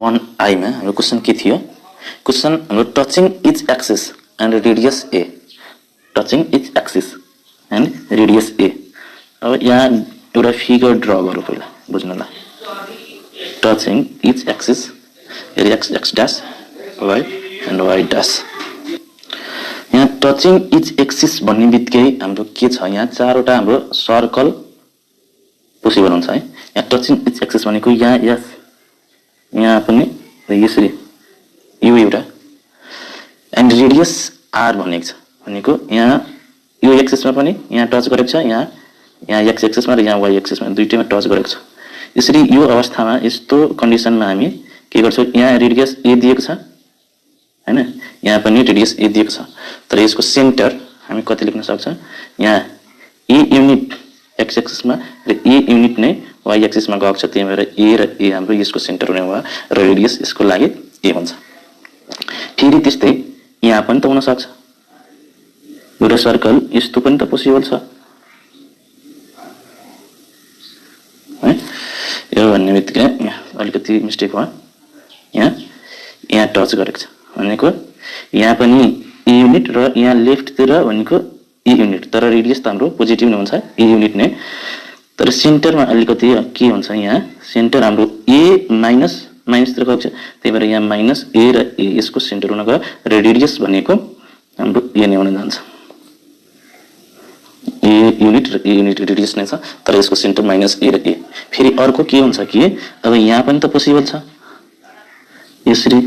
1I मा हाम्रो question के थियो? क्वेशन हाम्रो touching each axis and radius A, touching each axis and radius A. अब यहाँ एउटा फिगर ड्र गरौँ पहिला बुझ्नलाई। Touching each axis X dash Y and Y dash. यहाँ टचिङ इच एक्सिस भन्ने बित्तिकै हाम्रो के छ, यहाँ चारवटा हाम्रो सर्कल पोसिबल हुन्छ है। यहाँ टचिङ इच एक्सिस भनेको यहाँ यस यहाँ पनि यसरी यो एउटा एन्ड रेडियस आर भनेको छ, भनेको यहाँ यो एक्सिसमा पनि यहाँ टच गरेको छ, यहाँ एक्स एक्सिसमा र यहाँ वाई एक्सिसमा दुईटैमा टच गरेको छ। यसरी यो अवस्थामा यस्तो कन्डिसनमा हामी के गर्छौँ, यहाँ रेडियस ए दिएको छ हैन, यहाँ पनि रेडियस ए दिएको छ, तर यसको सेन्टर हामी कति लेख्न सक्छौँ, यहाँ ए युनिट एक्स एक्सिसमा र ए युनिट नै वाई एक्सिसमा गएको छ, त्यही भएर ए र ए हाम्रो यसको सेन्टर हुने भयो र रेडियस यसको लागि ए हुन्छ। फेरि त्यस्तै यहाँ पनि त हुन सक्छ, एउटा सर्कल यस्तो पनि त पोसिबल छ है। यो भन्ने बित्तिकै अलिकति मिस्टेक भयो, यहाँ टच गरेको छ भनेको यहाँ पनि ए युनिट र यहाँ लेफ्टतिर भनेको ए युनिट, तर रेडियस त हाम्रो पोजिटिभ नै हुन्छ ए युनिट नै, तर सेन्टरमा अलिकति के हुन्छ, यहाँ सेन्टर हाम्रो ए माइनसतिर गएको छ, त्यही भएर यहाँ माइनस ए र ए यसको सेन्टर हुन गयो र रेडियस भनेको हाम्रो ए नै हुन जान्छ। ए युनिट र ए युनिट रेडियस नै छ, तर यसको सेन्टर माइनस ए र ए। फेरि अर्को के हुन्छ कि अब यहाँ पनि त पोसिबल छ, यसरी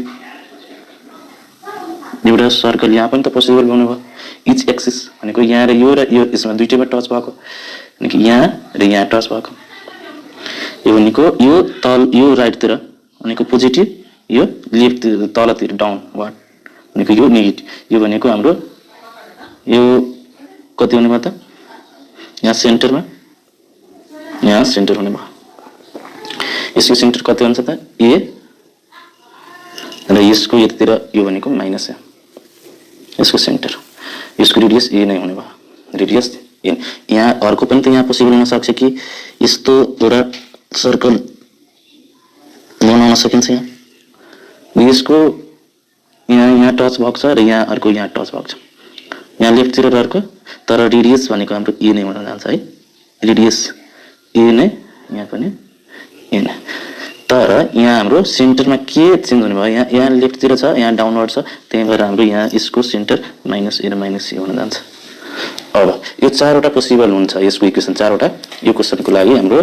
एउटा सर्कल यहाँ पनि त पोसिबल हुनु भयो। इच एक्सिस भनेको यहाँ र यो यसमा दुईटैमा टच भएको, भनेको यहाँ र यहाँ टच भएको। यो भनेको यो तल यो राइटतिर भनेको पोजिटिभ, यो लेफ्टतिर तलतिर डाउनवर्ड भनेको यो नेगेटिभ। यो भनेको हाम्रो यो कति हुने भयो त, यहाँ सेन्टरमा यहाँ सेन्टर हुने भयो। यसको सेन्टर कति हुन्छ त ए र यसको यतातिर यो भनेको माइनस है, यसको सेन्टर यसको रेडियस ए नै हुने भयो, रेडियस ए। यहाँ अर्को पनि त यहाँ पोसिबल हुन सक्छ कि यस्तो एउटा सर्कल बनाउन सकिन्छ, यहाँ यसको यहाँ टच भएको छ र यहाँ अर्को यहाँ टच भएको छ, यहाँ लेफ्टतिर अर्को, तर रेडियस भनेको हाम्रो ए नै हुन जान्छ है, रेडियस ए नै यहाँ पनि ए नै। तर यहाँ हाम्रो सेन्टरमा के चेन्ज हुने भयो, यहाँ लेफ्टतिर छ, यहाँ डाउनवर्ड छ, त्यही भएर हाम्रो यहाँ यसको सेन्टर माइनस ए र माइनस ए हुन जान्छ। अब यो चारवटा पोसिबल हुन्छ यसको इक्वेसन, चारवटा यो क्वेसनको लागि हाम्रो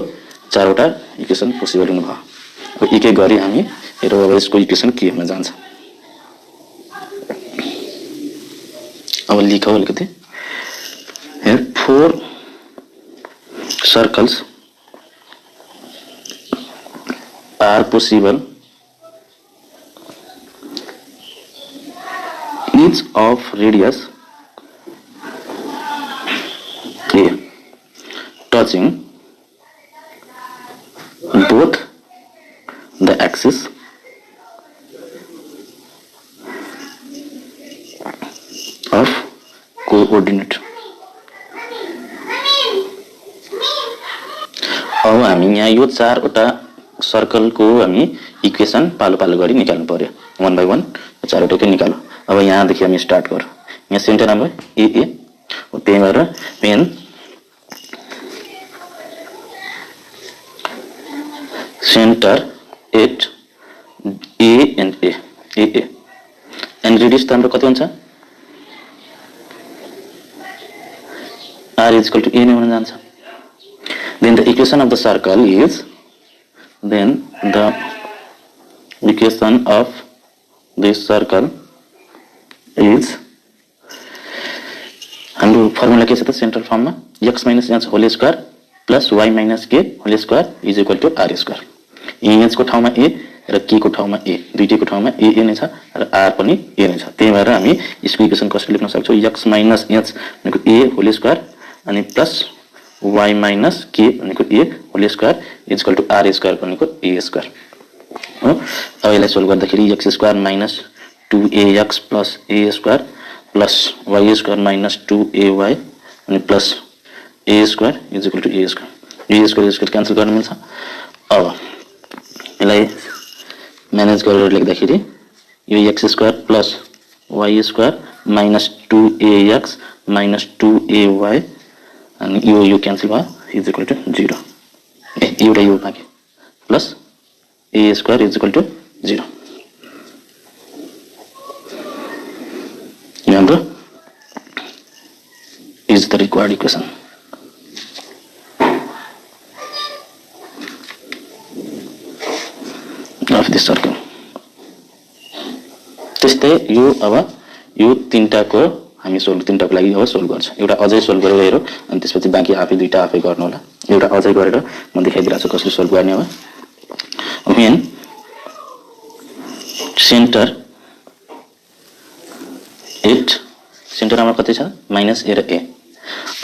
चारवटा इक्वेसन पोसिबल हुनु भयो। अब एक एक गरी हामी हेरौँ अब यसको इक्वेसन के हुन जान्छ। अब लेखौँ अलिकति, here 4 circles are possible, each of radius a touching both the axis of coordinate। अब हामी यहाँ यो चारवटा सर्कलको हामी इक्वेसन पालो पालो गरी निकाल्नु पर्यो, 1 by 1 चारवटाकै निकाल्नु। अब यहाँदेखि हामी स्टार्ट गरौँ। यहाँ सेन्टर हाम्रो ए, त्यही भएर पेन centre at a and a and radius त हाम्रो कति हुन्छ, r is equal to a नै हुन जान्छ। Then the equation of the circle is, then the equation of this circle is, हाम्रो फर्मुला के छ त सेन्ट्रल फर्ममा x minus h whole square plus y minus k whole square is equal to r square. h को ठाउँमा a र k को ठाउँमा a, दुईटैको ठाउँमा a नै छ र r पनि a नै छ, त्यही भएर हामी यसको इक्वेसन कसरी लेख्न सक्छौँ, x माइनस h भनेको a होल स्क्वायर अनि प्लस y माइनस k भनेको a whole square is equal to r square भनेको a स्क्वायर हो। अब यसलाई सोल्भ गर्दाखेरि x square minus 2ax plus a square plus y square minus 2ay अनि plus a square is equal to a square cancel गर्न मिल्छ। अब यसलाई म्यानेज गरेर लेख्दाखेरि यो x square plus y square minus 2ax minus 2ay अनि यो क्यान्सल भयो इज इक्वल टु 0 एउटा यो बाँकी plus a square is equal to 0 यो हाम्रो is the required equation. Of this circle. त्यस्तै यो अब यो तीनटाको हामी तीनटाको लागि अब सोल्भ गर्छ एउटा अझै सोल्भ गरेर हेरौँ अनि त्यसपछि बाँकी आफै दुईटा आफै गर्नु होला एउटा अझै गरेर म देखाइदिरहेको छु कसरी सोल्भ गर्ने अब when सेन्टर हाम्रो कति छ माइनस a र a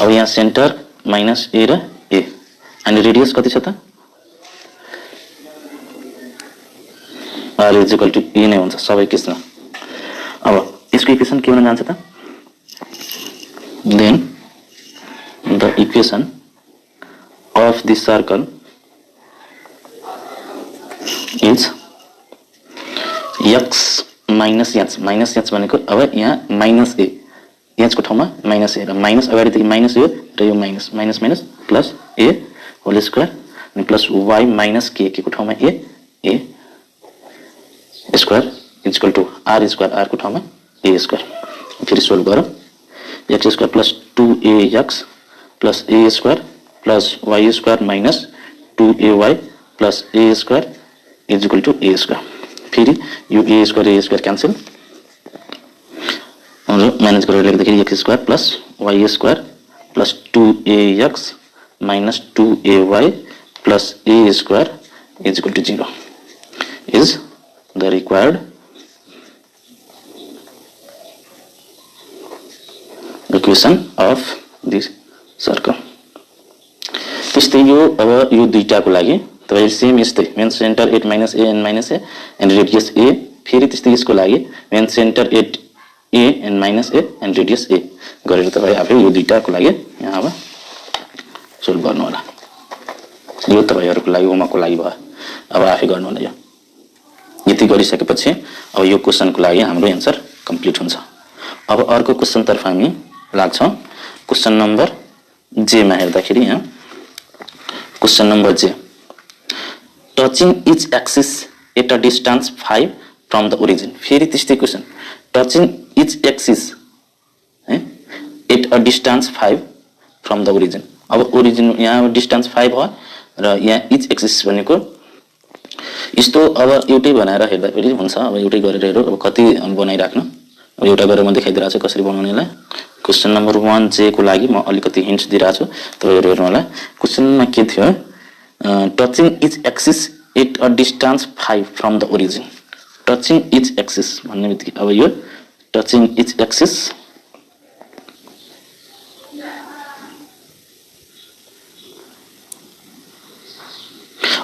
अब यहाँ सेन्टर माइनस a र a अनि रेडियस कति छ त r is equal to a नै हुन्छ सबै केसमा अब यसको इक्वेसन के हुन जान्छ त then the equation of this circle is x minus h भनेको अब यहाँ माइनस a h को ठाउँमा माइनस a र माइनस अगाडिदेखि माइनस यो र यो minus minus minus plus a whole square अनि प्लस y माइनस k को ठाउँमा a square is equal to r square r को ठाउँमा a स्क्वायर फेरि सोल्भ गरौँ x square plus 2ax plus a square plus y square minus 2ay plus a square is equal to a square फेरि यो a square cancel हाम्रो manage गरेर लेख्दाखेरि x square plus y square plus 2ax minus 2ay plus a square is equal to 0 is the required equation of this circle त्यस्तै यो अब यो दुईटाको लागि तपाईले सेम यस्तै मेन centre at minus a and minus a and radius a फेरि त्यस्तै यसको लागि मेन centre at a and minus a and radius a गरेर तपाई आफै यो दुईटाको लागि यहाँ अब सोल्भ गर्नु होला यो तपाईहरुको लागि होमवर्कको लागि भयो अब आफै गर्नु होला यो यति गरिसकेपछि अब यो क्वेशनको लागि हाम्रो आन्सर कम्प्लिट हुन्छ अब अर्को क्वेशन तर्फ हामी लाग्छौं क्वेशन नम्बर j मा हेर्दाखेरि यहाँ question number j touching each axis at a distance 5 from the origin फेरि त्यस्तै question touching each axis at a distance 5 from the origin अब origin यहाँ डिस्टेन्स 5 हो र यहाँ each axis भनेको यस्तो अब एउटै बनाएर हेर्दा फेरि हुन्छ अब एउटै गरेर हेरौँ अब कति बनाइराख्नु अब एउटा गरेर म देखाइदिरहेको छु कसरी बनाउनेलाई क्वेशन नम्बर 1 को लागि म अलिकति हिन्ट्स दिइरहेको छु तपाईहरु हेर्नु होला क्वेशनमा के थियो touching each axis at a distance 5 from the origin touching each axis भन्ने बित्तिकै अब यो touching each axis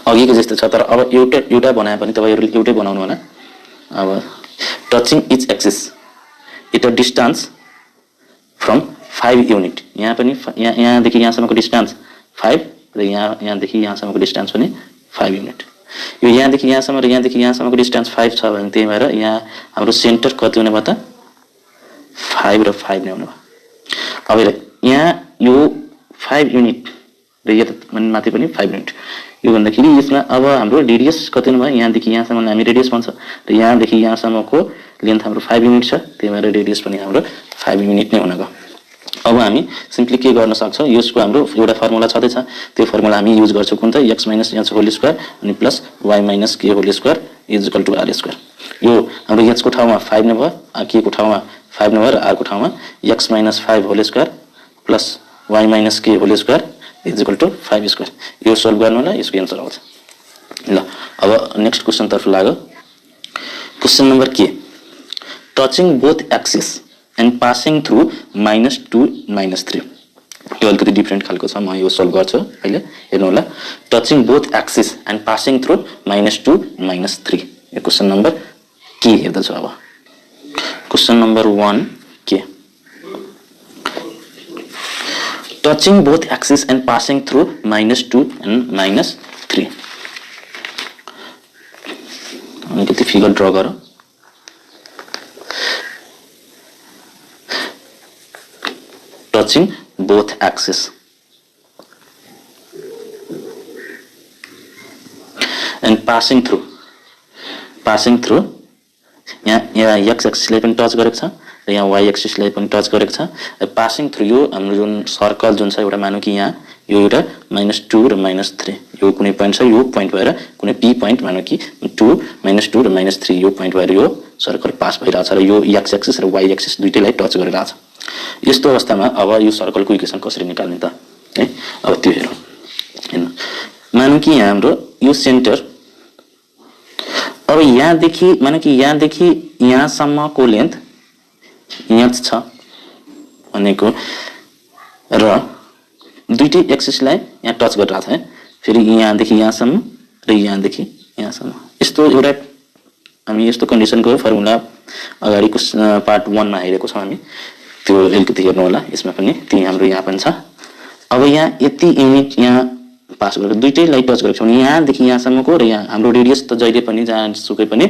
अघिको जस्तो छ तर अब एउटा बनाए पनि तपाईहरुले एउटै बनाउनु होला अब touching each axis at a distance from 5 unit यहाँ पनि यहाँ देखि यहाँसम्मको डिस्टेन्स 5 र यहाँ देखि यहाँसम्मको डिस्टेन्स पनि 5 युनिट यो यहाँ देखि यहाँसम्म र यहाँ देखि यहाँसम्मको डिस्टेन्स 5 छ भने त्यही भएर यहाँ हाम्रो सेन्टर कति हुने भयो त 5 र 5 नै हुने भयो अब यहाँ यो 5 युनिट र यहाँ माथि पनि 5 युनिट यो भन्दाखेरि यसमा अब हाम्रो रेडियस कति हुने भयो यहाँ देखि यहाँसम्म हामी रेडियस भन्छ र यहाँ देखि यहाँसम्मको लेन्थ हाम्रो 5 युनिट छ त्यही भएर रेडियस पनि हाम्रो 5 युनिट नै हुन गयो अब हामी सिम्पली के गर्न सक्छौं यसको हाम्रो एउटा फर्मुला छदै छ त्यो फर्मुला हामी युज गर्छौं कुन त x - h होल स्क्वायर अनि plus y - k whole square is equal to r square यो हाम्रो h को ठाउँमा 5 नै भयो k को ठाउँमा 5 नै भयो र r को ठाउँमा x - 5 whole square plus y - k whole square is equal to 5 square यो सोल्भ गर्नु होला यसको आन्सर आउँछ ल अब नेक्स्ट क्वेशन तर्फ लाग्यो question number k touching both axis and passing through -2 -3 यो अलिकति डिफरेन्ट खालको छ म यो सोल्भ गर्छु अहिले हेर्नु होला touching both axis and passing through -2 -3 यो क्वेशन नम्बर के हेर्दा छ अब क्वेशन नम्बर 1 के touching both axis and passing through -2 and -3 अलिकति फिगर ड्र गर touching both axis and passing through यहाँ एक्स एक्सिसलाई पनि टच गरेको छ र यहाँ वाई एक्सिसलाई पनि टच गरेको छ। पासिङ थ्रु यो हाम्रो जुन सर्कल जुन छ एउटा मानौँ कि यहाँ यो एउटा -2 र -3 यो कुनै पोइन्ट छ, यो पोइन्ट भएर कुनै पी पोइन्ट मानौँ कि 2 -2 र -3 यो पोइन्ट भएर यो सर्कल पास भइरहेछ र यो एक्स एक्सिस र वाई एक्सिस दुईटैलाई टच गरिरहेछ। यस्तो अवस्थामा अब यो सर्कलको इक्वेसन कसरी निकाल्ने त है? अब त्यो हेरौँ। हेर्नु, मानौँ कि यहाँ हाम्रो यो सेन्टर अब यहाँदेखि यहाँसम्मको लेन्थ यहाँ छ भनेको र दुईटै एक्सिसलाई यहाँ टच गरिरहेको छ है। फेरि यहाँदेखि यहाँसम्म र यहाँदेखि यहाँसम्म यस्तो एउटा हामी यस्तो कन्डिसनको फर्मुला अगाडिको पार्ट 1 मा हेरेको छौँ हामी, त्यो अलिकति हेर्नु होला। यसमा पनि त्यही हाम्रो यहाँ पनि छ। अब यहाँ यति युनिट यहाँ पास गरेको दुईटैलाई टच गरेको छ भने यहाँदेखि यहाँसम्मको र यहाँ हाम्रो रेडियस त जहिले पनि जहाँसुकै पनि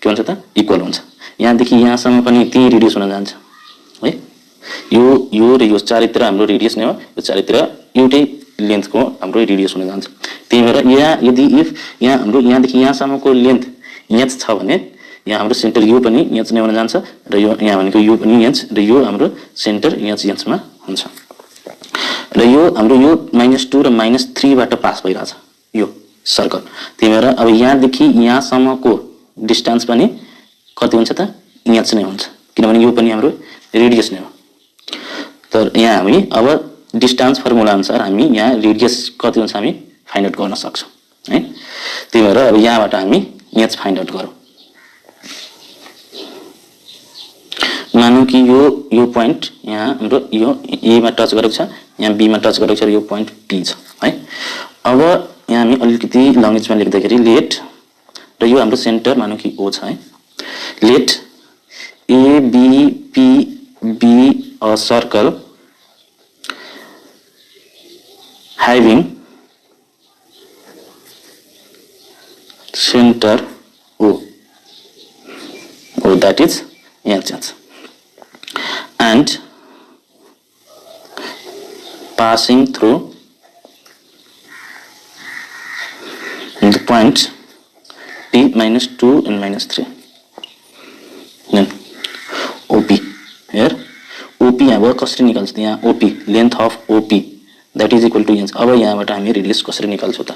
के हुन्छ त इक्वल हुन्छ। यहाँदेखि यहाँसम्म पनि त्यही रेडियस हुन जान्छ है। यो र यो चारैतिर हाम्रो रेडियस नै हो, यो चारैतिर एउटै लेन्थको हाम्रो रेडियस हुन जान्छ। त्यही भएर यहाँ यदि इफ यहाँ हाम्रो यहाँदेखि यहाँसम्मको लेन्थ एच छ भने यहाँ हाम्रो सेन्टर यो पनि एच नै हुन जान्छ र यो यहाँ भनेको यो पनि एच र यो हाम्रो सेन्टर एचमा हुन्छ। र यो हाम्रो यो -2 र -3 बाट पास भइरहेछ यो सर्कल। त्यही भएर अब यहाँदेखि यहाँसम्मको डिस्टेन्स पनि कति हुन्छ त एच नै हुन्छ, किनभने यो पनि हाम्रो रेडियस नै हो। तर यहाँ हामी अब डिस्टेन्स फर्मुला अनुसार हामी यहाँ रेडियस कति हुन्छ हामी फाइन्ड आउट गर्न सक्छौँ है। त्यही भएर अब यहाँबाट हामी एच फाइन्ड आउट गरौँ। मानौँ कि यो पोइन्ट यहाँ हाम्रो यो ए मा टच गरेको छ, यहाँ बी मा टच गरेको छ र यो पोइन्ट पी छ है। अब यहाँ हामी अलिकति लङ्गेजमा लेख्दाखेरि लेट र यो हाम्रो सेन्टर मानौँ कि ओ छ है। Let A B P be a circle having center O that is H and passing through the points P -2 and -3. Then OP here OP अब कसरी निकाल्छ त यहाँ OP length of OP that is equal to h। अब यहाँबाट हामी radius कसरी निकाल्छौँ त?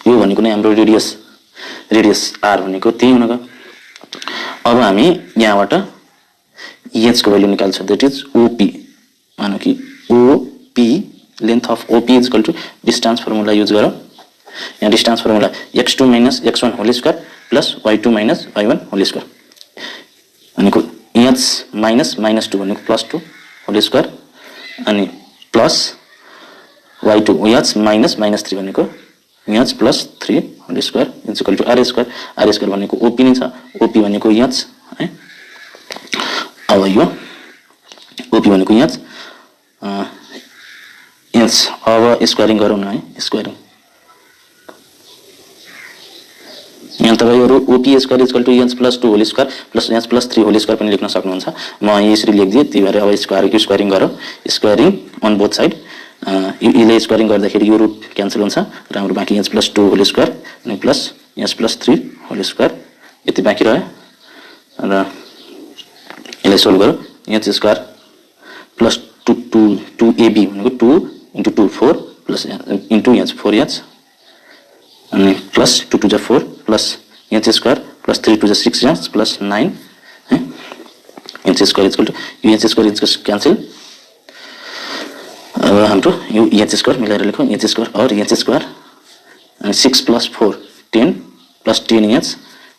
यो भनेको नै हाम्रो रेडियस r भनेको त्यही हुन गयो। अब हामी यहाँबाट h को भ्यालु निकाल्छौँ, दैट इज OP। मानौँ कि OP length of OP is equal to distance formula use गरौँ। यहाँ distance formula x2 - x1 whole square plus y2 - y1 whole square भनेको h -2 भनेको +2 होल स्क्वायर अनि प्लस y2 h -3 भनेको h +3 whole square is equal to r square भनेको OP नै छ, OP भनेको h है। अब यो OP भनेको h अब स्क्वायरिङ गरौँ न है। स्क्वायरिङ यहाँ तपाईहरु OP square is equal to h +2 whole square plus h +3 whole square पनि लेख्न सक्नुहुन्छ। म यसरी लेख्दिए, त्यही भएर अब स्क्वायरिङ गरौँ। स्क्वायरिङ अन बोथ साइड यसले स्क्वायरिङ गर्दाखेरि यो रुट क्यान्सल हुन्छ र हाम्रो बाँकी h +2 होल स्क्वायर अनि प्लस h +3 होल स्क्वायर यति बाँकी रह्यो र यसलाई सोल्भ गरौँ। h स्क्वायर प्लस 2ab भनेको 2 * 2 4 प्लस इन्टु h 4h अनि plus 2 2 4 plus h square plus 3 2 6h plus 9 है। h square is equal to यो h स्क्वायर इज क्यान्सल। अब हाम्रो यो h स्क्वायर मिलाएर लेखौँ, h स्क्वायर और h स्क्वायर अनि 6 + 4 10 plus 10h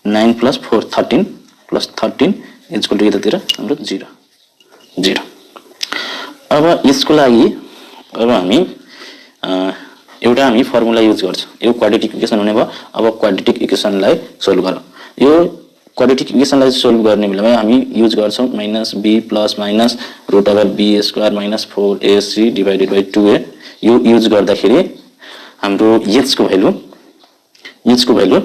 9 + 4 13 plus 13 is equal to यतातिर हाम्रो 0। अब यसको लागि अब हामी एउटा हामी फर्मुला युज गर्छौँ। यो क्वाड्रेटिक इक्वेसन हुने भयो। अब क्वाड्रेटिक इक्वेसनलाई सोल्भ गरौँ। यो क्वाड्रेटिक इक्वेसनलाई सोल्भ गर्ने बेलामा हामी युज गर्छौँ -b ± √b² - 4ac / 2a। यो युज गर्दाखेरि हाम्रो h को भ्यालु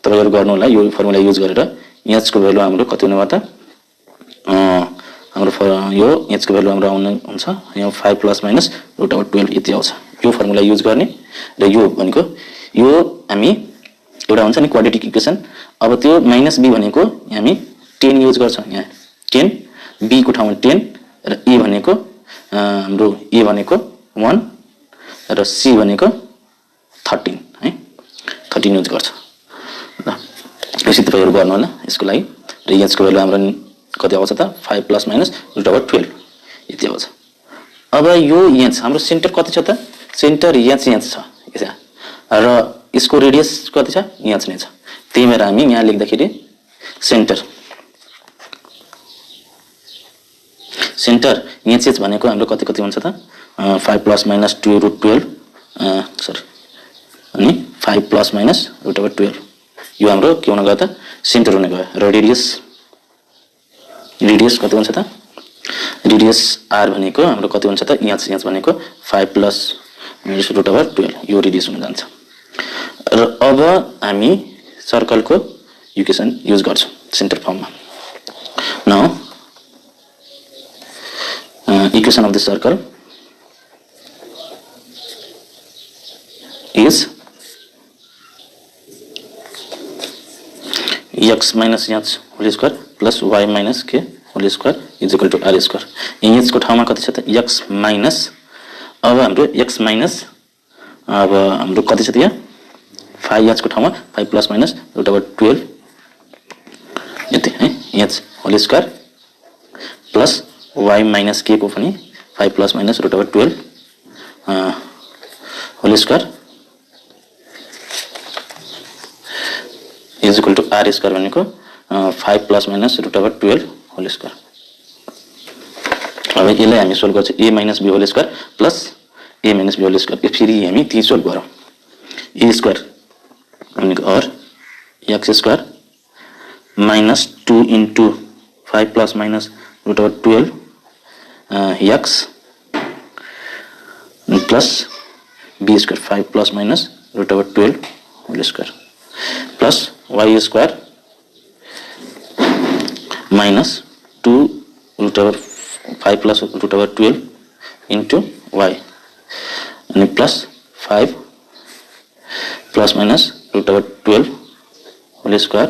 तपाईहरु गर्नु होला। यो फर्मुला युज गरेर h को भ्यालु हाम्रो कति हुने भयो त हाम्रो यो h को भ्यालु हाम्रो आउने हुन्छ यो 5 प्लस माइनस रुट ओभर 12 यति आउँछ। यो फर्मुला युज गर्ने र यो भनेको यो हामी एउटा हुन्छ नि क्वाड्रेटिक इक्वेसन। अब त्यो माइनस b भनेको हामी 10 युज गर्छौं। यहाँ 10 b को ठाउँमा 10 र a भनेको हाम्रो a भनेको 1 र c भनेको 13 है 13 युज गर्छ। ल यसरी तपाईहरु गर्नु होला यसको लागि। र h को भ्यालु हाम्रो कति आउँछ त 5 प्लस माइनस रुट ओभर 12 यति आउँछ। अब यो h हाम्रो सेन्टर कति छ त सेन्टर h छ यसमा र यसको रेडियस कति छ h नै छ। त्यही भएर हामी यहाँ लेख्दाखेरि सेन्टर h भनेको हाम्रो कति कति हुन्छ त 5 प्लस माइनस 2 रुट 12 सरी अनि 5 प्लस माइनस रुट ओभर 12 यो हाम्रो के हुन गयो त सेन्टर हुने गयो। र रेडियस कति हुन्छ त रेडियस r भनेको हाम्रो कति हुन्छ त h भनेको 5 प्लस माइनस रुट ओभर 12 यो रेडियस हुन जान्छ। र अब हामी सर्कलको इक्वेसन युज गर्छौं सेन्टर फर्ममा। Now equation of the circle is x minus h whole square plus y minus k whole square is equal to r square। h को ठाउँमा कति छ त x minus अब हाम्रो x minus अब हाम्रो कति छ त यहाँ 5h को ठाउँमा 5 प्लस माइनस रुट ओभर 12 यति है h whole square plus y minus k को पनि 5 plus minus root over 12 whole square is equal to r square भनेको 5 plus minus root over 12 whole square. अब यसलाई हामी सोल्भ गर्छौं a minus b whole square plus a minus b whole square. फेरि हामी ती सोल्भ गरौँ a स्क्वायर भनेको और x square minus 2 into 5 plus minus root over 12 x plus b square 5 plus minus root over 12 whole square plus y square minus 2 root over 5 plus root over 12 into y अनि plus 5 plus minus root over 12 whole square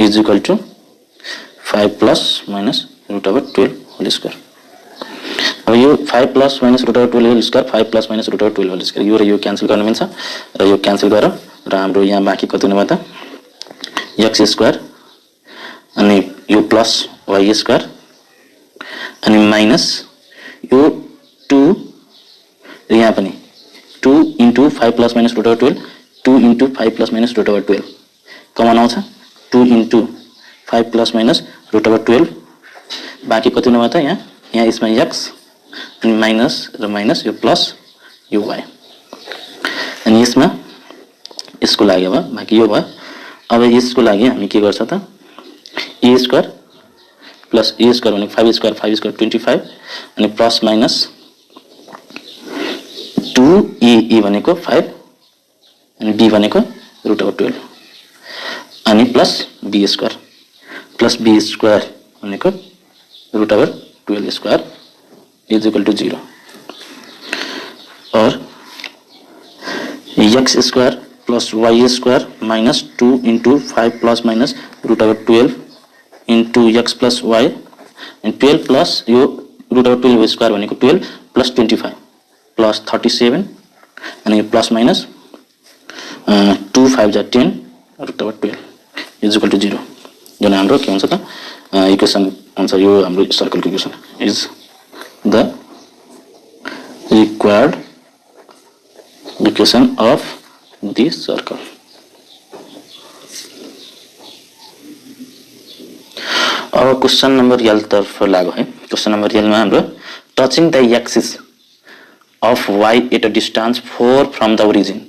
is equal to 5 plus minus root over 12 whole square. अब यो 5 plus minus root over 12 whole square 5 plus minus root over 12 whole square यो र यो cancel गर्न मिल्छ र यो क्यान्सल गरौँ र हाम्रो यहाँ बाँकी कति हुने भयो त x स्क्वायर अनि यो प्लस y स्क्वायर अनि माइनस यो 2 र यहाँ पनि 2 into 5 plus minus root over 12 2 into 5 plus minus root over 12 common आउँछ 2 into 5 plus minus root over 12 बाँकी कति हुने भयो त यहाँ यसमा x अनि माइनस र माइनस यो प्लस यो y अनि यसमा यसको लागि अब बाँकी यो भयो। अब यसको लागि हामी के गर्छ त a square plus a square भनेको 5 स्क्वायर 25 अनि प्लस माइनस 2a भनेको 5 अनि b भनेको रुट ओभर 12 अनि प्लस b स्क्वायर भनेको root over 12 square is equal to 0 और x square plus y square minus 2 into 5 plus minus root over 12 into x plus y and 12 plus यो root over 12 square भनेको 12 plus 25 plus 37 अनि यो plus minus 2 5 जा 10 root over 12 is equal to 0 जुन हाम्रो के हुन्छ त इक्वेसन हुन्छ यो हाम्रो सर्कलको equation is the required equation of this circle। अब क्वेश्चन नंबर 11 तर्फ लागो है। क्वेश्चन नंबर 11 में हाम्रो touching the axis of y at a distance 4 from the origin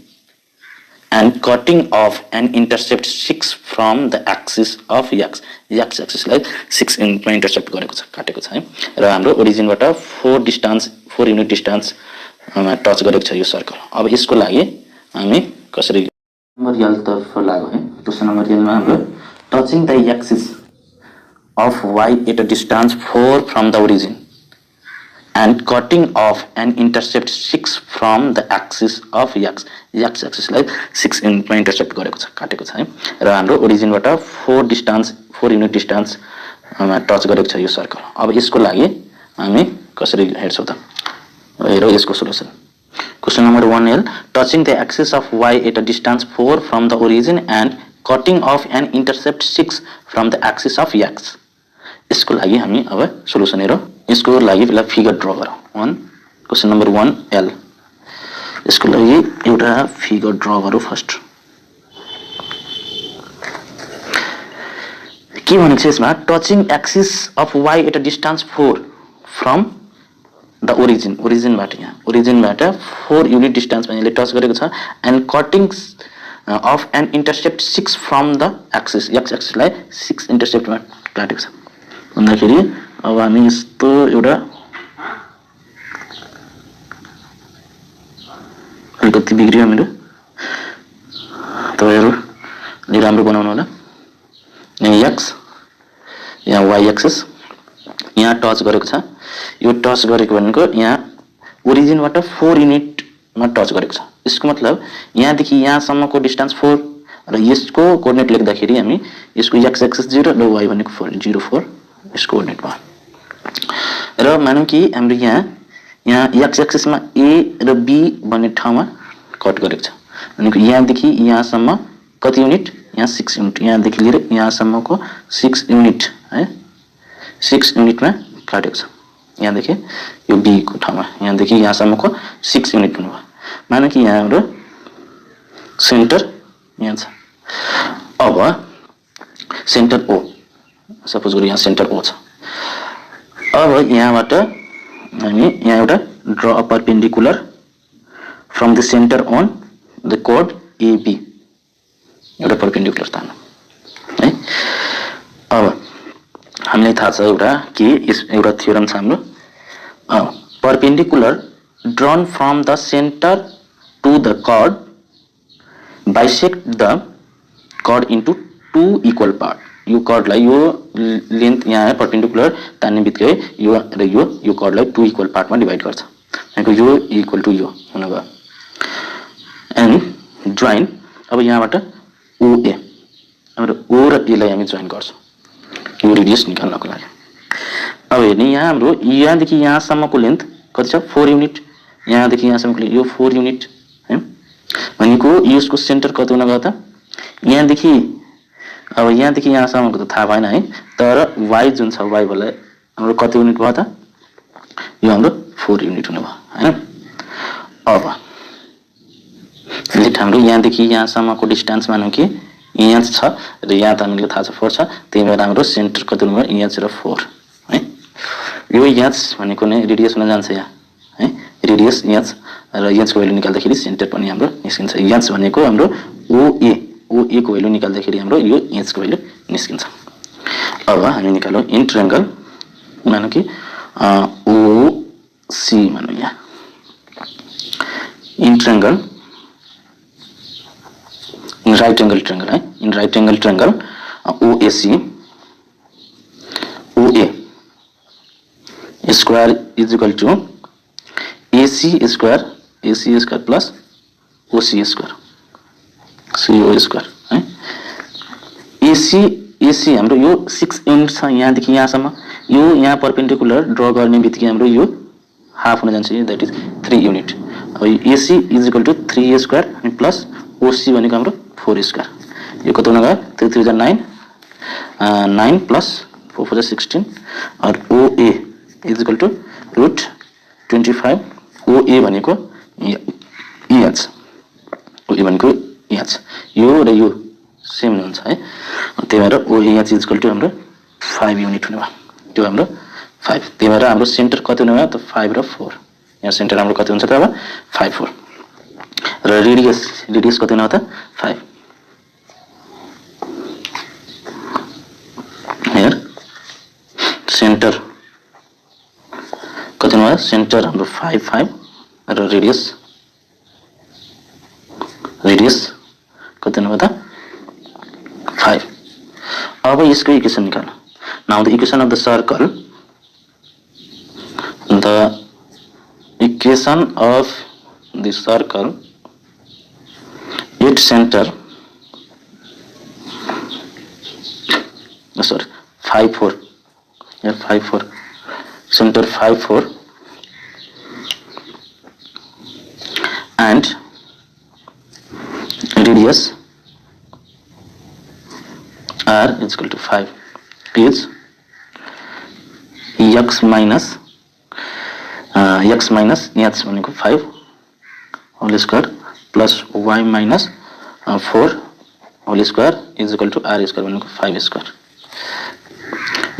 and cutting off an intercept 6 from the axis of x axis लाई 6 मा intercept गरेको छ काटेको छ है र हाम्रो ओरिजिन बाट 4 युनिट डिस्टेंस मा टच गरेको छ यो सर्कल। अब यसको लागि हामी कसरी नम्बर 11 तर्फ लागो है। क्वेशन नम्बर 11 मा हाम्रो touching the axis of y at a distance 4 from the origin and cutting off an intercept 6 from the axis of x axis लाई 6 युनिटमा इन्टरसेप्ट गरेको छ, काटेको छ है। र हाम्रो ओरिजिनबाट 4 युनिट डिस्टेन्स टच गरेको छ यो सर्कल। अब यसको लागि हामी कसरी हेर्छौं त, हेरौँ यसको solution. Question number 1L, touching the axis of y at a distance 4 from the origin and cutting off an intercept 6 from the axis of x। यसको लागि हामी अब सोलुसन हेरौँ। यसको लागि पहिला फिगर ड्रा गरौँ। क्वेशन नम्बर 1L, यसको लागि एउटा फिगर ड्रा गरौँ फर्स्ट। के भनेको छ यसमा, touching axis of y at a distance 4 from the origin, ओरिजिनबाट यहाँ ओरिजिनबाट 4 युनिट डिस्टेन्समा यसले टच गरेको छ। And cutting off an intercept 6 from the axis, X एक्सिसलाई 6 इन्टरसेप्टमा काटेको छ भन्दाखेरि अब हामी यस्तो एउटा अलिकति बिग्रियो मेरो, तपाईँहरूले राम्रो बनाउनु होला। यहाँ एक्स, यहाँ वाई एक्सिस यहाँ टच गरेको छ। यो टच गरेको भनेको यहाँ ओरिजिनबाट 4 युनिटमा टच गरेको छ। यसको मतलब यहाँदेखि यहाँसम्मको डिस्टेन्स 4 र यसको कोअर्डिनेट लेख्दाखेरि हामी यसको एक्स एक्सिस 0 र वाई भनेको 4 0 4 यसको कोअर्डिनेट भयो। र मानौँ कि हाम्रो यहाँ एक्स एक्सिसमा ए र बी भन्ने ठाउँमा कट गरेको छ भनेको यहाँदेखि यहाँसम्म कति युनिट, यहाँ 6 युनिट, यहाँदेखि लिएर यहाँसम्मको 6 युनिट है, 6 युनिटमा काटेको छ। यहाँदेखि यो बी को ठाउँमा यहाँदेखि यहाँसम्मको 6 युनिट हुनुभयो। मानौँ कि यहाँ हाम्रो सेन्टर यहाँ छ। अब सेन्टर ओ, सपोज गरौँ यहाँ सेन्टर ओ छ। अब यहाँबाट हामी यहाँ एउटा draw a perpendicular from the centre on the code AB, एउटा परपेन्डिकुलर तान्नु है। अब हामीलाई थाहा छ एउटा के एउटा थ्योरम छ हाम्रो, perpendicular drawn from the centre to the chord bisect the chord into 2 equal part. यो कर्डलाई यो लेन्थ यहाँ परपेन्डिकुलर तान्ने बित्तिकै यो र यो कर्डलाई 2 इक्वल पार्टमा डिभाइड गर्छ। भनेको यो इक्वल टु यो हुनुभयो। एन्ड जोइन, अब यहाँबाट ओए, हाम्रो ओ र ए लाई हामी जोइन गर्छौँ यो रेडियस निकाल्नको लागि। अब हेर्ने यहाँ हाम्रो यहाँदेखि यहाँसम्मको लेन्थ कति छ, 4 युनिट, यहाँदेखि यहाँसम्मको यो 4 युनिट है। भनेको यसको सेन्टर कति हुन गयो त, यहाँदेखि अब यहाँदेखि यहाँसम्मको त थाहा भएन है, तर y जुन छ y वाला हाम्रो कति युनिट भयो त, यो हाम्रो 4 युनिट हुने भयो हैन। अब लेट हाम्रो यहाँदेखि यहाँसम्मको डिस्टेन्स मानौँ कि यहाँ छ र यहाँ त हामीलाई थाहा छ 4 छ, त्यही भएर हाम्रो सेन्टर कति हुनु भयो, यहाँ र 4 है। यो यहाँ भनेको नै रेडियस हुन जान्छ यहाँ है, रेडियस यहाँ र यहाँ को भ्यालु निकाल्दाखेरि सेन्टर पनि हाम्रो निस्किन्छ। यहाँ भनेको हाम्रो ओए, ओए को भ्यालु निकाल्दाखेरि हाम्रो यो एच को भ्यालु निस्किन्छ। अब हामी निकालौँ इन ट्रायंगल, मानौँ कि ओसी मानौँ यहाँ in triangle, in right angle triangle है, in right angle triangle OAC, OA square is equal to AC square plus OC square, CO square है। एसी हाम्रो यो 6 युनिट छ यहाँदेखि यहाँसम्म, यो यहाँ परपेन्डिकुलर ड्र गर्ने बित्तिकै हाम्रो यो हाफ हुन जान्छ, दैट इज 3 युनिट। अब AC is equal to 3 square अनि प्लस ओसी भनेको हाम्रो 4 स्क्वायर। यो कति हुन गयो, 3 3 जा 9, 9 प्लस 4 4 जा 16 और ओए इज इक्वल टू रूट 25। ओए भनेको एच, ओए भनेको एच, यो र यो सेम हुन्छ है, त्यही भएर ओए एच इज इक्वल टू हाम्रो 5 युनिट हुने भयो, त्यो हाम्रो 5। त्यही भएर हाम्रो सेन्टर कति हुने भयो त 5 र 4, यहाँ सेन्टर हाम्रो कति हुन्छ त अब 5 4 र रेडियस कति हुने हो त 5। हेयर सेन्टर कति हुने भयो, सेन्टर हाम्रो 5 5 र रेडियस कति हुने भयो त 5। यसको इक्वेसन निकाल्नु. Now the equation of the circle, its center 5 4 here 5 4 center 5 4 and radius r is equal to 5 is x minus x भनेको 5 whole square plus y minus 4 whole square is equal to r square भनेको 5 square.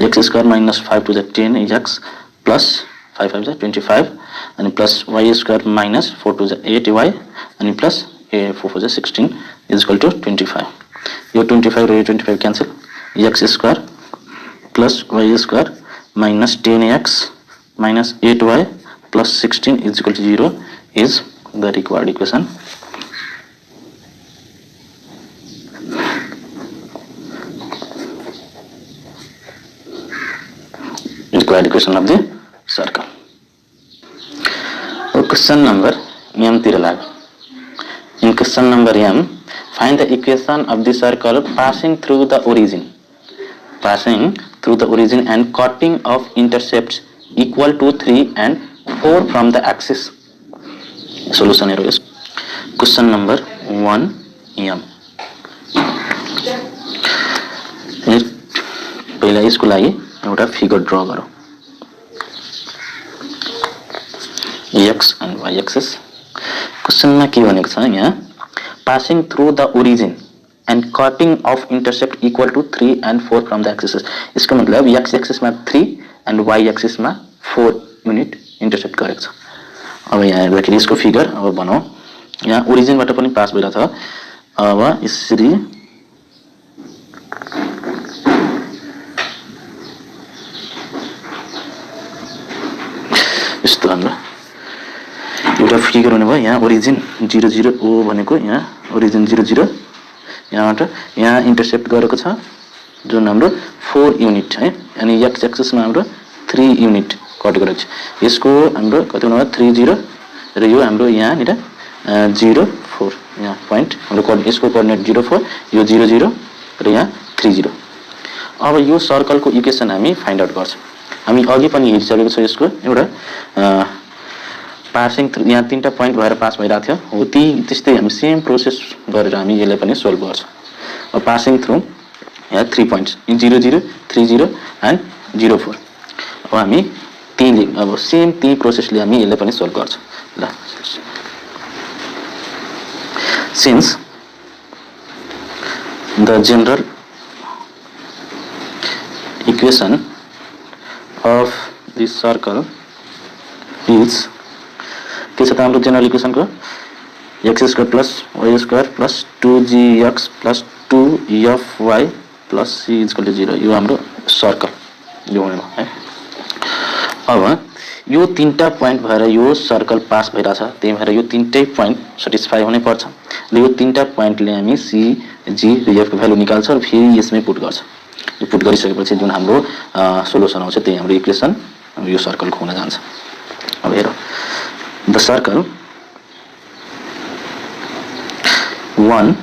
x square minus 5 to the 10 is x plus 5 5 is 25 and plus y square minus 4 to the 8y and plus 4 4 is 16 is equal to 25. Your 25 or 25 cancel. X square plus y square minus 10x minus 8y plus 16 is equal to 0 is the required equation. Required equation of the circle. Question number M तिर लाग्यो. In question number M, find the equation of the circle passing through the origin and cutting of intercepts equal to 3 and 4 from the axis. Solution is question number 1 M. पहिला यसको लागि एउटा figure draw गरौँ. x and y axis. क्वेशनमा के भनेको छ यहाँ, passing through the origin and cutting of intercept equal to 3 and 4 from the axis. यसको मतलब x axis मा 3 and y axis मा 4 युनिट इंटरसेप्ट गरेको छ. अब यहाँ हेर्दाखेरि यसको फिगर अब बनाऊ. यहाँ ओरिजिन बाट पनि पास भइरा छ. अब यसरी यस्तो हाम्रो एउटा फिगर हुने भयो. यहाँ ओरिजिन 0 0 ओ भनेको यहाँ ओरिजिन 0 0 यहाँबाट यहाँ इन्टरसेप्ट गरेको छ जुन हाम्रो 4 युनिट है. अनि x एक्सिस मा हाम्रो 3 युनिट कट गरेको छ. यसको हाम्रो कति हुनु भयो 3 0 र यो हाम्रो यहाँ निर 0 4 यहाँ प्वाइन्ट हाम्रो कोअर्डिनेट. यसको कोअर्डिनेट 0 4 यो 0 0 र यहाँ 3 0. अब यो सर्कलको इक्वेसन हामी फाइन्ड आउट गर्छौं. हामी अघि पनि हेरिसकेको छ. यसको एउटा पासिङ थ्रु यहाँ तीनटा प्वाइन्ट भएर पास भइराको थियो हो. त्यस्तै हामी सेम प्रोसेस गरेर हामी यसलाई पनि सोल्भ गर्छौं. अब पासिङ थ्रु यहाँ 3 पोइन्ट्स 0 0 3 0 एन्ड 0 4. अब हामी अब सेम त्यही प्रोसेसले हामी यसलाई पनि सोल्भ गर्छौं. ल since the general equation of this circle is के छ त हाम्रो जनरल इक्वेसन को x square plus y square plus 2gx plus 2fy plus c is equal to 0. यो हाम्रो सर्कल यो हुने है. अब यो तीनटा प्वाइन्ट भएर यो सर्कल पास भइरा छ. त्यही भएर यो तीनटै प्वाइन्ट सटिस्फाई हुनै पर्छ. ल यो तीनटा प्वाइन्टले हामी c g र f को भ्यालु निकाल्छ र फेरि यसमै पुट गर्छ. यो पुट गरिसकेपछि जुन हाम्रो सोलुसन आउँछ त्यही हाम्रो इक्वेसन यो सर्कलको हुन जान्छ. अब हेरौँ. The circle 1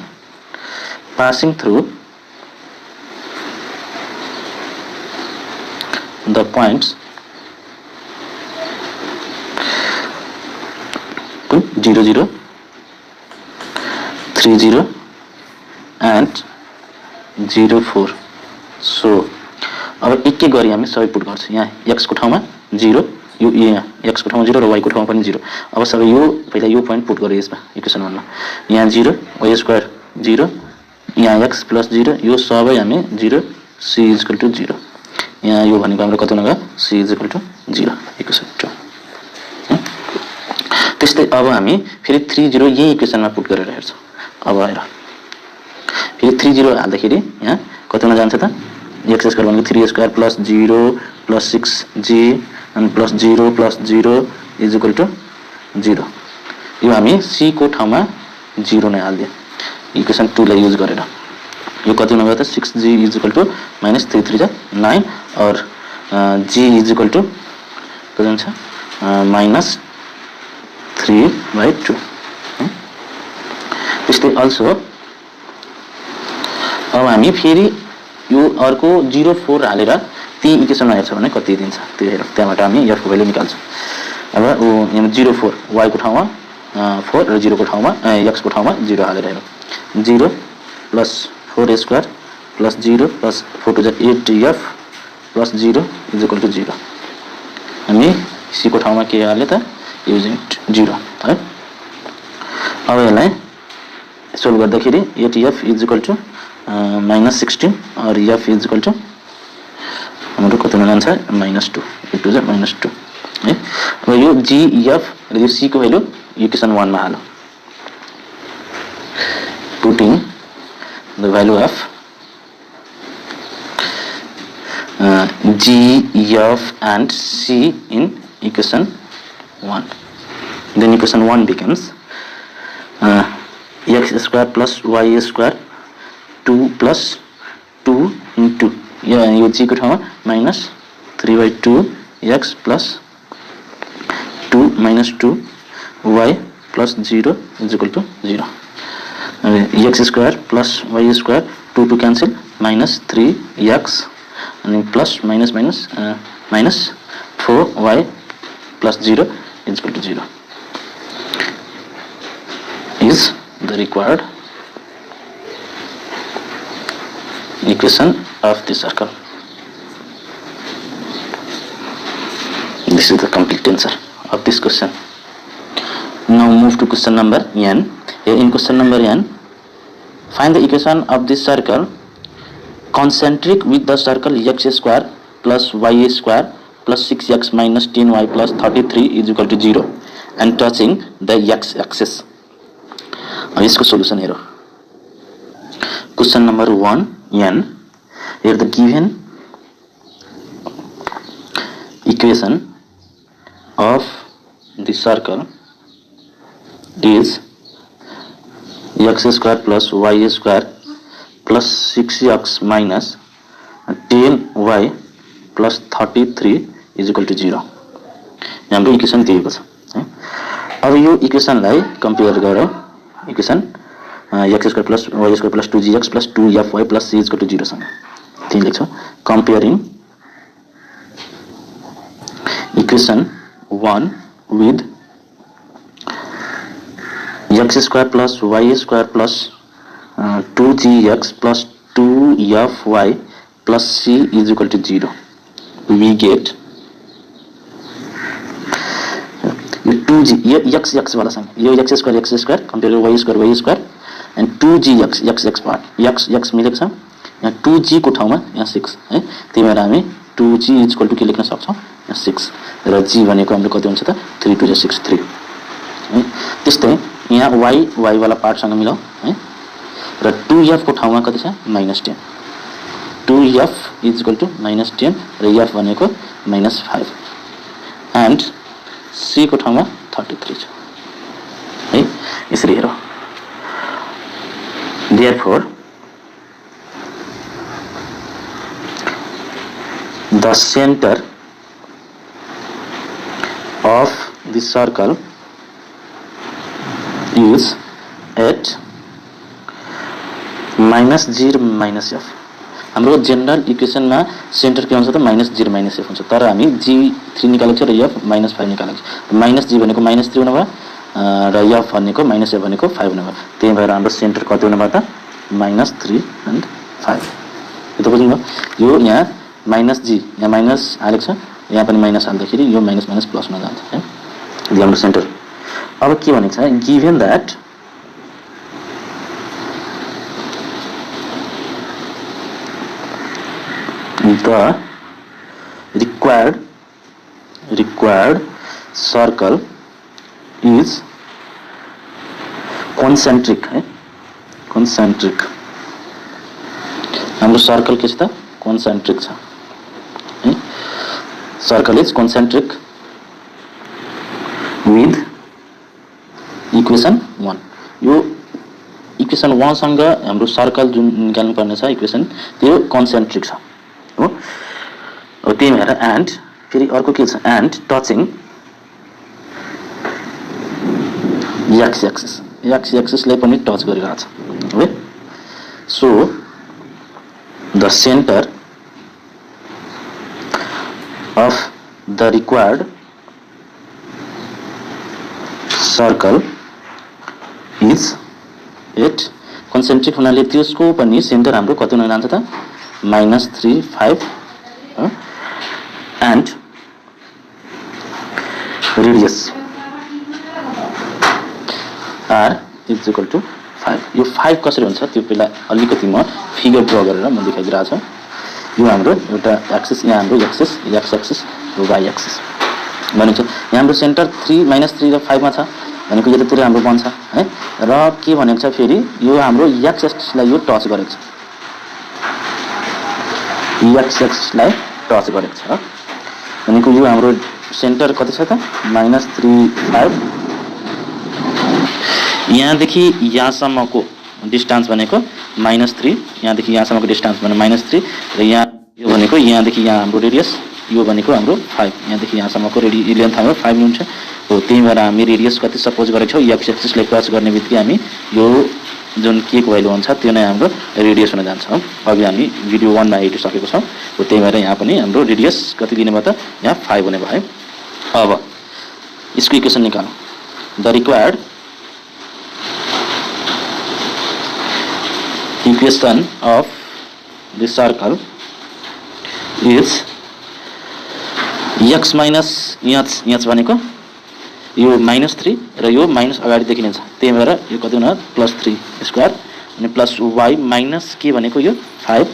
passing through the points 0 0 3 0 and 0 4. So अब एक एक गरी हामी सबै पुट गर्छौं. यहाँ x को ठाउँमा 0 यो यहाँ x को ठाउँमा 0 र y को ठाउँमा पनि 0. अब सबै यो पहिला यो प्वाइन्ट पुट गरे यसमा इक्वेसन 1 मा. यहाँ 0 y स्क्वायर 0 यहाँ x प्लस 0 यो सबै हामी 0 c इज इक्वल टु 0. यहाँ यो भनेको हाम्रो कति हुन गयो c is equal to 0 equation 2. त्यस्तै अब हामी फेरि 3 0 यही इक्वेसनमा पुट गरेर हेर्छौं. अब हेर फेरि 3 0 हाल्दाखेरि यहाँ कति हुन जान्छ त x स्क्वायर भनेको 3 स्क्वायर प्लस 0 प्लस 6g अनि plus 0 plus 0 is equal to 0. यो हामी c को ठाउँमा 0 नै हाल्दियौ इक्वेसन 2 लाई युज गरेर. यो कति हुने भयो त 6g is equal to minus 3 3 जा 9 और g इज इक्वल टु कति हुन्छ माइनस 3/2। त्यस्तै अल्सो अब हामी फेरि यो अर्को 0 4 हालेर ती इक्वेसनमा हेर्छ भने कति दिन्छ त्यो हेरौँ। त्यहाँबाट हामी f को भ्यालु निकाल्छौँ। अब यहाँ 0 4 y को ठाउँमा 4 र 0 को ठाउँमा x को ठाउँमा 0 हालेर हेरौँ। 0 plus 4 square plus 0 plus 4 two 8f plus 0 is equal to 0। हामी c को ठाउँमा के हाल्यो त युजिङ 0 है। अब यसलाई सोल्भ गर्दाखेरि 8f is equal to minus 16 और f इज इक्वल टु हाम्रो कति हुन जान्छ माइनस 2 8 टू माइनस 2 है। अब यो g f र यो c को भ्यालु इक्वेसन 1 मा हालौँ। Putting the value of g f and c in equation 1, then equation 1 becomes x square plus y square 2 plus 2 into यो g को ठाउँमा minus 3/2 x plus 2 minus 2 y plus 0 is equal to 0। x square plus y square 2 to cancel minus 3x and plus minus minus minus 4y plus 0 is equal to 0 is the required equation of the circle. This is the complete answer of this question. Now move to question number n. Here in question number n, find the equation of this circle concentric with the circle x square plus y square plus 6x minus 10y plus 33 is equal to 0 and touching the x axis. अब इसको solution हेरो। Question number 1 n. Here the given equation of the circle is x square plus y square plus 6x minus 10y plus 33 is equal to 0। हाम्रो equation दिएको छ है। अब यो इक्वेसनलाई compare गरौँ equation x square plus y square plus 2gx plus 2fy plus c is equal to 0 सँग। त्यही लेख्छौँ comparing equation 1 with x square plus y square plus 2gx plus 2fy plus c is equal to 0 we get यो 2g यो x वाला सँग यो x square compare y square and 2gx x part x मिलेको छ। यहाँ 2g को ठाउँमा यहाँ 6 है। त्यही भएर हामी 2g इज इक्वल टु के लेख्न सक्छौँ यहाँ 6 र g भनेको हाम्रो कति हुन्छ त 3 2 6 3 है। त्यस्तै यहाँ y वाला पार्टसँग मिलाऊ है र 2f को ठाउँमा कति छ -10 2f इज इक्वल टु -10 र f भनेको -5 एन्ड c को ठाउँमा 33 छ है। यसरी हेरौँ। Therefore the center of the circle is at -0 -f। हाम्रो जनरल इक्वेसनमा सेन्टर के हुन्छ त -0 -f हुन्छ, तर हामी g3 निकालेको छ र f -5 निकालेको छ। -g भनेको -3 हुने भयो र f भनेको -f भनेको 5 हुने भयो। त्यही भएर हाम्रो सेन्टर कति हुने भयो त -3 and 5। यो त बुझ्नुभयो। यो यहाँ -g यहाँ माइनस हालेको छ, यहाँ पनि माइनस हाल्दाखेरि यो माइनस माइनस प्लस हुन जान्छ है। यो हाम्रो सेन्टर। अब के भनेको छ given that the required circle is concentric है। concentric हाम्रो सर्कल के छ त concentric छ है। circle is concentric with equation 1। यो equation इक्वेसन 1 सँग हाम्रो सर्कल जुन निकाल्नु पर्ने छ इक्वेसन त्यो कन्सेन्ट्रिक छ हो। अब त्यही भएर एन्ड फेरि अर्को के छ एन्ड टचिङ एक्स एक्सिसलाई पनि टच गरिरहेछ है। So the centre of the required circle is at concentric हुनाले त्यसको पनि सेन्टर हाम्रो कति हुन जान्छ त -3 5 and radius r is equal to 5। यो 5 कसरी हुन्छ त्यो पहिला अलिकति म फिगर ड्रा गरेर म देखाइदिरहेको छु। यो हाम्रो एउटा एक्सिस यहाँ हाम्रो एक्सिस एक्स एक्सिस र वाइ एक्सिस भनेको यहाँ हाम्रो सेन्टर 3 -3 र 5 मा छ भनेको यतातिर हाम्रो बन्छ है। र के भनेको छ फेरि यो हाम्रो एक्स एक्सिसलाई यो टच गरेको छ एक्स एक्सिसलाई टच गरेको छ भनेको यो हाम्रो सेन्टर कति छ त -3 5 यहाँदेखि यहाँसम्मको डिस्टेन्स भनेको -3 यहाँदेखि यहाँसम्मको डिस्टेन्स भने -3 र यहाँ यो भनेको यहाँदेखि यहाँ हाम्रो रेडियस यो भनेको हाम्रो 5 यहाँदेखि यहाँसम्मको लेन्थ हाम्रो 5 हुन्छ हो। त्यही भएर हामी रेडियस कति सपोज गरेको छौँ एक्स एक्सिसलाई टच गर्ने बित्तिकै हामी यो जुन के को भ्यालु हुन्छ त्यो नै हाम्रो रेडियस हुन जान्छ हो। अघि हामी भिडियो 1 मा हेरिसकेको छौँ हो। त्यही भएर यहाँ पनि हाम्रो रेडियस कति लिने भयो त यहाँ 5 हुने भयो। अब यसको इक्वेसन निकालौँ। The required equation of the circle is x minus यहाँ भनेको यो -3 र यो माइनस अगाडि देखिने छ त्यही भएर यो कति हुन +3 स्क्वायर अनि प्लस y माइनस के भनेको यो 5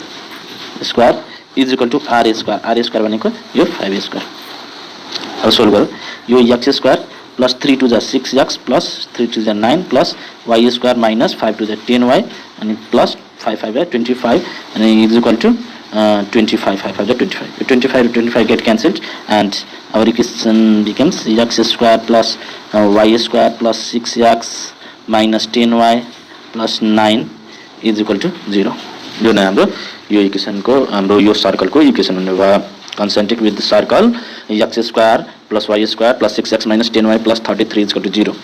square is equal to r square भनेको यो 5 स्क्वायर। अब सोल्भ गरौँ। यो x square plus 3 two 6x plus 3 two 9 plus y square minus 5 two 10y अनि plus 5 5 25 and is equal to 25 5 5 25 25 25 get cancelled and our equation becomes x square plus y square plus 6x minus 10y plus 9 is equal to 0। यो नै हाम्रो यो equation को हाम्रो यो circle को equation हुने भयो। concentric with the circle x square plus y square plus 6x minus 10y plus 33 is equal to 0।